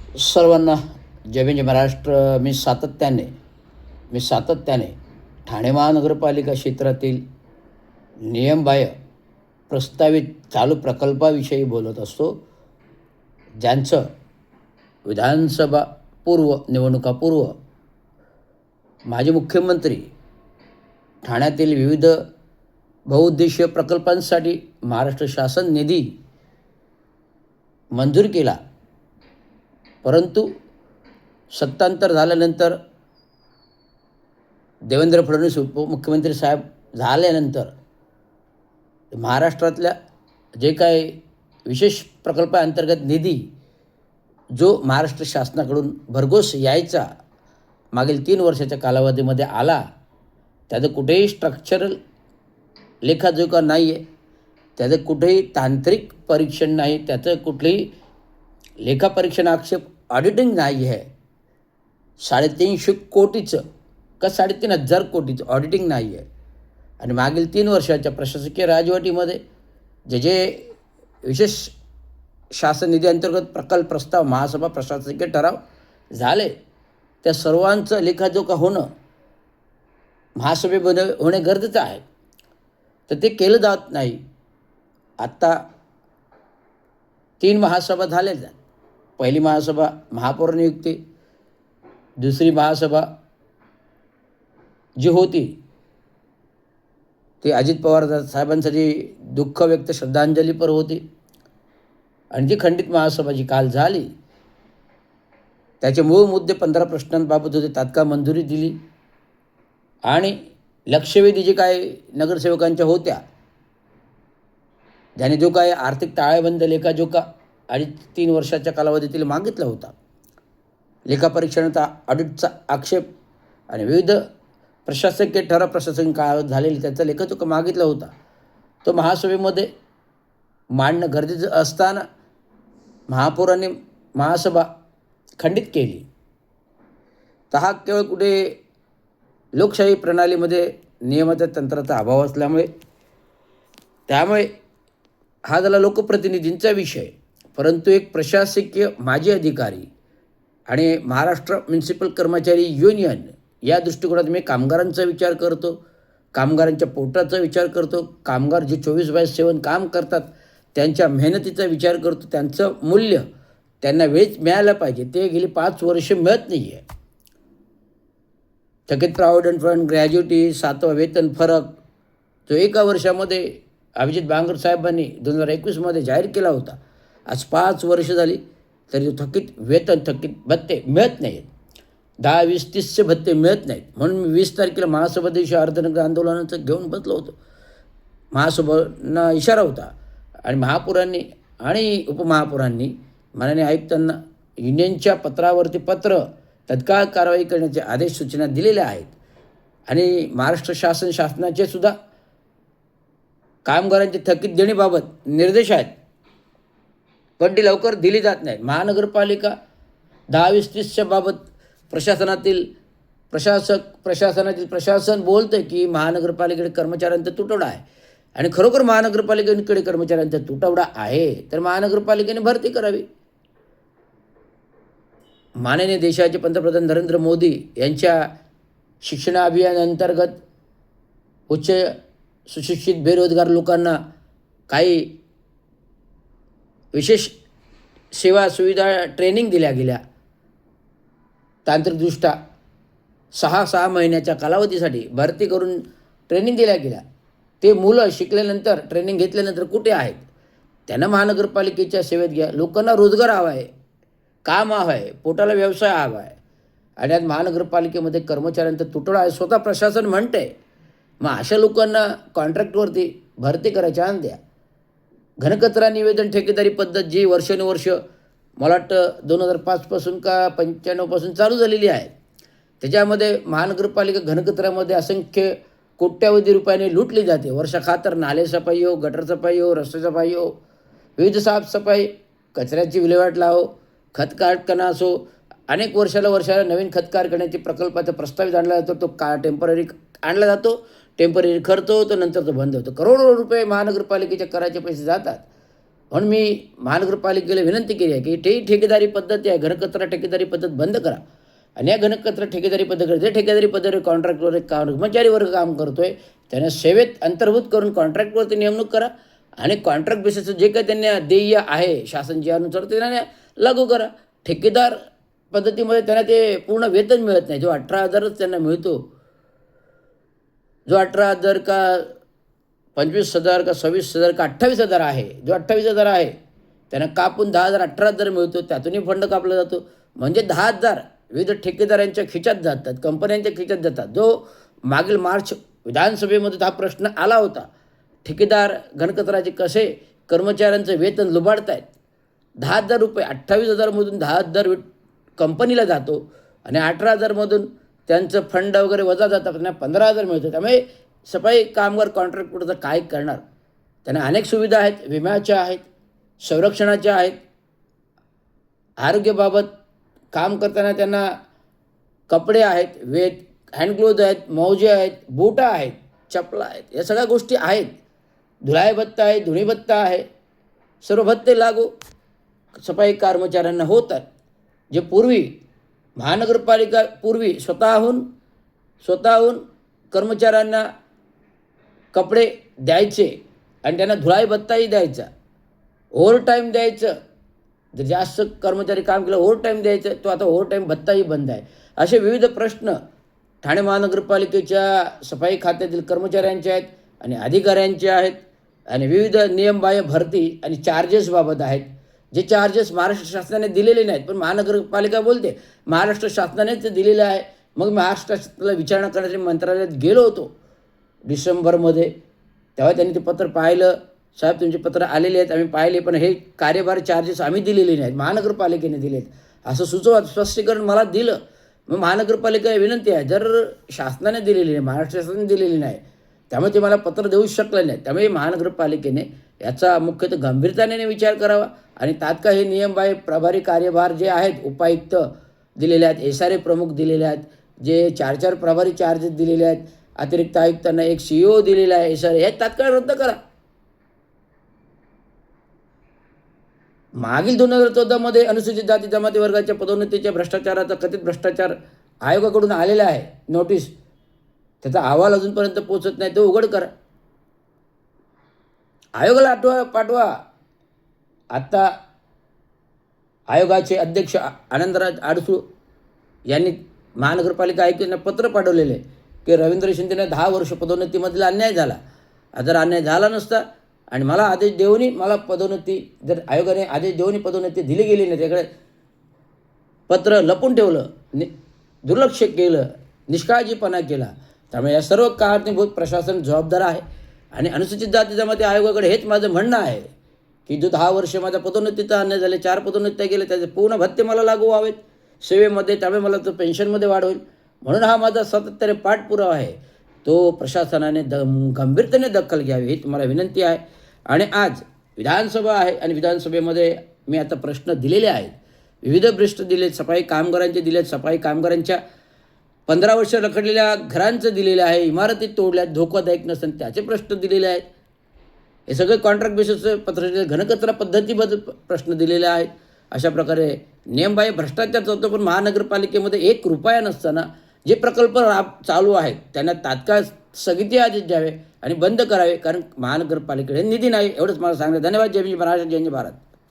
सर्वांना जय भीम जय महाराष्ट्र. मी सातत्याने ठाणे महानगरपालिका क्षेत्रातील नियमबाह्य प्रस्तावित चालू प्रकल्पाविषयी बोलत असतो, ज्यांचं विधानसभा पूर्व निवडणुकापूर्व माजी मुख्यमंत्री ठाण्यातील विविध बहुउद्देशीय प्रकल्पांसाठी महाराष्ट्र शासन निधी मंजूर केला, परंतु सत्तांतर झाल्यानंतर देवेंद्र फडणवीस उपमुख्यमंत्री साहेब झाल्यानंतर महाराष्ट्रातल्या जे काही विशेष प्रकल्पाअंतर्गत निधी जो महाराष्ट्र शासनाकडून भरघोस यायचा मागील 3 वर्षाच्या कालावधीमध्ये आला, त्याचं कुठेही स्ट्रक्चरल लेखाजोखा नाही आहे, त्याचं कुठेही तांत्रिक परीक्षण नाही, त्याचं कुठलेही लेखापरीक्षण आक्षेप ऑडिटिंग नाही आहे. 350 कोटीचं का 3,500 कोटीचं ऑडिटिंग नाही आहे. आणि मागील 3 वर्षाच्या प्रशासकीय राजवटीमध्ये जे विशेष शासन निधी अंतर्गत प्रकल्प प्रस्ताव महासभा प्रशासकीय ठराव झाले, त्या सर्वांचं लेखाजोखा होणं महासभेमध्ये होणे गरजेचं आहे, तर ते केलं जात नाही. आत्ता 3 महासभा झालेल्या आहेत. पहिली महासभा महापौर नियुक्ती, दुसरी महासभा जी होती ती अजित पवार साहेबांसाठी दुःख व्यक्त श्रद्धांजलीपर होती, आणि जी खंडित महासभा जी काल झाली त्याचे मूळ मुद्दे 15 प्रश्नांबाबत होते, तात्काळ मंजुरी दिली. आणि लक्षवेधी जे काय नगरसेवकांच्या होत्या, ज्याने जो काय आर्थिक ताळेबंद लेखाजोखा आणि 3 वर्षाच्या कालावधीतील मागितला होता, लेखापरीक्षणाचा ऑडिटचा आक्षेप आणि विविध प्रशासकीय ठराव प्रशासकीय काळात झालेली त्याचा लेखाजोखा मागितला होता, तो महासभेमध्ये मांडणं गरजेचं असताना महापौरांनी महासभा खंडित केली. तर हा केवळ कुठे लोकशाही प्रणालीमध्ये नियमाच्या तंत्राचा अभाव असल्यामुळे, त्यामुळे हा झाला लोकप्रतिनिधींचा विषय. परंतु एक प्रशासकीय माजी अधिकारी आणि महाराष्ट्र म्युनिसिपल कर्मचारी युनियन या दृष्टिकोनात मी कामगारांचा विचार करतो, कामगारांच्या पोटाचा विचार करतो, कामगार जे 24/7 काम करतात त्यांच्या मेहनतीचा विचार करतो, त्यांचं मूल्य त्यांना वेळेत मिळालं पाहिजे, ते गेली 5 वर्ष मिळत नाही आहे. थकीत प्रॉव्हिडंट फंड, ग्रॅज्युटी, 7वा वेतन फरक जो 1 वर्षामध्ये अभिजित बांगर साहेबांनी 2021मध्ये जाहीर केला होता, आज 5 वर्ष झाली तरी तो थकीत वेतन, थकीत भत्ते मिळत नाहीत. 10, 20, 30चे भत्ते मिळत नाहीत. म्हणून मी 20 तारखेला महासभा दिवशी अर्धनग्न आंदोलनाचं घेऊन बसलो होतो. महासभांना इशारा होता, आणि महापौरांनी आणि उपमहापौरांनी माननीय आयुक्तांना युनियनच्या पत्रावरती पत्र तत्काळ कारवाई करण्याचे आदेश सूचना दिलेल्या आहेत. आणि महाराष्ट्र शासनाचे सुद्धा कामगारांची थकीत देणीबाबत निर्देश आहेत, पण ती लवकर दिली जात नाही. महानगरपालिका 10, 20, 30च्या बाबत प्रशासन बोलतं की महानगरपालिकेकडे कर्मचाऱ्यांचा तुटवडा आहे, आणि खरोखर महानगरपालिकेकडे कर्मचाऱ्यांचा तुटवडा आहे तर महानगरपालिकेने भरती करावी. माननीय देशाचे पंतप्रधान नरेंद्र मोदी यांच्या शिक्षण अभियानाअंतर्गत उच्च सुशिक्षित बेरोजगार लोकांना काही विशेष सेवा सुविधा ट्रेनिंग दिल्या गेल्या. तांत्रिकदृष्ट्या 6 महिन्याच्या कालावधीसाठी भरती करून ट्रेनिंग दिल्या गेल्या. ते मुलं शिकल्यानंतर, ट्रेनिंग घेतल्यानंतर कुठे आहेत? त्यांना महानगरपालिकेच्या सेवेत घ्या. लोकांना रोजगार हवा आहे, काम हवं आहे, पोटाला व्यवसाय हवा आहे, आणि आज महानगरपालिकेमध्ये कर्मचाऱ्यांचा तुटवडा आहे, स्वतः प्रशासन म्हणते. मग अशा लोकांना कॉन्ट्रॅक्टवरती भरती करायची आण द्या. घनकचरा निवेदन ठेकेदारी पद्धत जी वर्षानुवर्ष मला वाटतं 2005पासून का 95पासून चालू झालेली आहे, त्याच्यामध्ये महानगरपालिका घनकचऱ्यामध्ये असंख्य कोट्यावधी रुपयाने लुटली जाते. वर्षाखातर नाले सफाई हो, गटर सफाई हो, रस्ते सफाई हो, विविध साफसफाई, कचऱ्याची विल्हेवाट लावो, खत कारखाना असो, अनेक वर्षाला नवीन खत कारखान्याचे प्रकल्पाचा प्रस्तावित आणला जातो, तो टेम्पररी आणला जातो, टेम्पररी खर्च होतो, नंतर तो बंद होतो. करोडो रुपये महानगरपालिकेच्या कराचे पैसे जातात. म्हणून मी महानगरपालिकेला विनंती केली आहे की ते ठेकेदारी पद्धती आहे, घनकचरा ठेकेदारी पद्धत बंद करा. आणि या घनकचरा ठेकेदारी पद्धत जे ठेकेदारी पद्धती कॉन्ट्रॅक्टवर कर्मचारी वर्ग काम करतो आहे त्यांना सेवेत अंतर्भूत करून कॉन्ट्रॅक्टवरती नेमणूक करा आणि कॉन्ट्रॅक्ट बेसिसचं जे काही त्यांना देय आहे शासन जे अनुसार ते त्यांना लागू करा. ठेकेदार पद्धतीमध्ये त्यांना ते पूर्ण वेतन मिळत नाही. जो 18,000च त्यांना मिळतो, जो 18,000 का 25,000 का 26,000 का 28,000 आहे, जो 28,000 आहे त्यांना कापून 10,000 18,000 मिळतो. त्यातूनही फंड कापला जातो. म्हणजे 10,000 विविध ठेकेदारांच्या खिच्यात जातात, कंपन्यांच्या खिच्यात जातात. जो मागील मार्च विधानसभेमध्ये हा प्रश्न आला होता, ठेकेदार घनकचराचे कसे कर्मचाऱ्यांचं वेतन लुबाडत आहेत. 10,000 रुपये 28,000मधून 10,000 कंपनीला जातो आणि 18,000मधून त्यांचं फंड वगैरे वजा जातात, त्यांना 15,000 मिळतं. त्यामुळे सफाई कामगार कॉन्ट्रॅक्टवर काय करणार. त्यांना अनेक सुविधा आहेत, विम्याच्या आहेत, संरक्षणाच्या आहेत, आरोग्याबाबत काम करताना त्यांना कपडे आहेत, हँडग्लोव्ज आहेत, मौजे आहेत, बुटं आहेत, चपला आहेत, या सगळ्या गोष्टी आहेत. धुलाई भत्ता आहे, धुणी भत्ता आहे, सर्व भत्ते लागू सफाई कर्मचाऱ्यांना होतात. जे पूर्वी महानगरपालिका स्वतःहून कर्मचाऱ्यांना कपडे द्यायचे आणि त्यांना धुलाई भत्ताही द्यायचा, ओव्हरटाईम द्यायचं. जर जास्त कर्मचारी काम केलं ओव्हरटाईम द्यायचं, तो आता ओव्हरटाईम भत्ताही बंद आहे. असे विविध प्रश्न ठाणे महानगरपालिकेच्या सफाई खात्यातील कर्मचाऱ्यांचे आहेत आणि अधिकाऱ्यांचे आहेत आणि विविध नियमबाह्य भरती आणि चार्जेसबाबत आहेत. जे चार्जेस महाराष्ट्र शासनाने दिलेले नाहीत, पण महानगरपालिका बोलते महाराष्ट्र शासनानेच दिलेले आहे. मग महाराष्ट्र शासनाला विचारणा करण्यासाठी मंत्रालयात गेलो होतो डिसेंबरमध्ये. तेव्हा त्यांनी ते पत्र पाहिलं. साहेब तुमचे पत्र आलेले आहेत, आम्ही पाहिले, पण हे कार्यभार चार्जेस आम्ही दिलेले नाहीत, महानगरपालिकेने दिलेत असं स्पष्टीकरण मला दिलं. मग महानगरपालिकेला विनंती आहे, जर शासनाने दिलेली नाही, महाराष्ट्र शासनाने दिलेली नाही, त्यामुळे ते मला पत्र देऊ शकले नाही. त्यामुळे महानगरपालिकेने याचा मुख्यतः गंभीरतेने विचार करावा आणि तात्काळ हे नियमबाह्य प्रभारी कार्यभार जे आहेत, उपायुक्त दिलेले आहेत, SRA प्रमुख दिलेले आहेत, जे 4 प्रभारी चार्जेस दिलेले आहेत, अतिरिक्त आयुक्तांना एक CEO दिलेला आहे SRA, हे तात्काळ रद्द करा. मागील 2014मध्ये अनुसूचित जाती जमाती वर्गाच्या पदोन्नतीच्या भ्रष्टाचाराचा कथित भ्रष्टाचार आयोगाकडून आलेला आहे नोटीस, त्याचा अहवाल अजूनपर्यंत पोहोचत नाही, तो उघड करा. आयोगाला पाठवा. आत्ता आयोगाचे अध्यक्ष आनंदराज अडसूळ यांनी महानगरपालिका आयुक्तांना पत्र पाठवलेले की रवींद्र शिंदेने 10 वर्ष पदोन्नतीमधला अन्याय झाला. जर अन्याय झाला नसता आणि मला आदेश देऊनही मला पदोन्नती, जर आयोगाने आदेश देऊनही पदोन्नती दिली गेली नाही, त्याकडे पत्र लपून ठेवलं, दुर्लक्ष केलं, निष्काळजीपणा केला, त्यामुळे या सर्व कारणीभूत प्रशासन जबाबदार आहे. आणि अनुसूचित जाती जमाती आयोगाकडे हेच माझं म्हणणं आहे की जो 10 वर्ष माझ्या पदोन्नतीचा अन्याय झाले, 4 पदोन्नत्या गेले, त्याचे पूर्ण भत्ते मला लागू व्हावेत सेवेमध्ये, त्यामुळे मला तो पेन्शनमध्ये वाढ होईल. म्हणून हा माझा सातत्याने पाठपुरावा आहे, तो प्रशासनाने गंभीरतेने दखल घ्यावी ही तुम्हाला विनंती आहे. आणि आज विधानसभा आहे आणि विधानसभेमध्ये मी आता प्रश्न दिलेले आहेत, विविध प्रश्न दिलेत, सफाई कामगारांचे दिलेत, सफाई कामगारांच्या 15 वर्ष रखडलेल्या घरांचं दिलेलं आहे, इमारती तोडल्यात धोकादायक नसताना त्याचे प्रश्न दिलेले आहेत. हे सगळे कॉन्ट्रॅक्ट बेसिसचं पत्र, घनकचरा पद्धतीबद्दल प्रश्न दिलेले आहेत. अशा प्रकारे नियमबाह्य भ्रष्टाचार चालतो. पण महानगरपालिकेमध्ये 1 रुपया नसताना जे प्रकल्प चालू आहेत त्यांना तात्काळ स्थगिती आदेश द्यावे आणि बंद करावे, कारण महानगरपालिकेकडे निधी नाही. एवढंच मला सांगणं. धन्यवाद. जय हिंद, महाराष्ट्र, जय हिंद, भारत.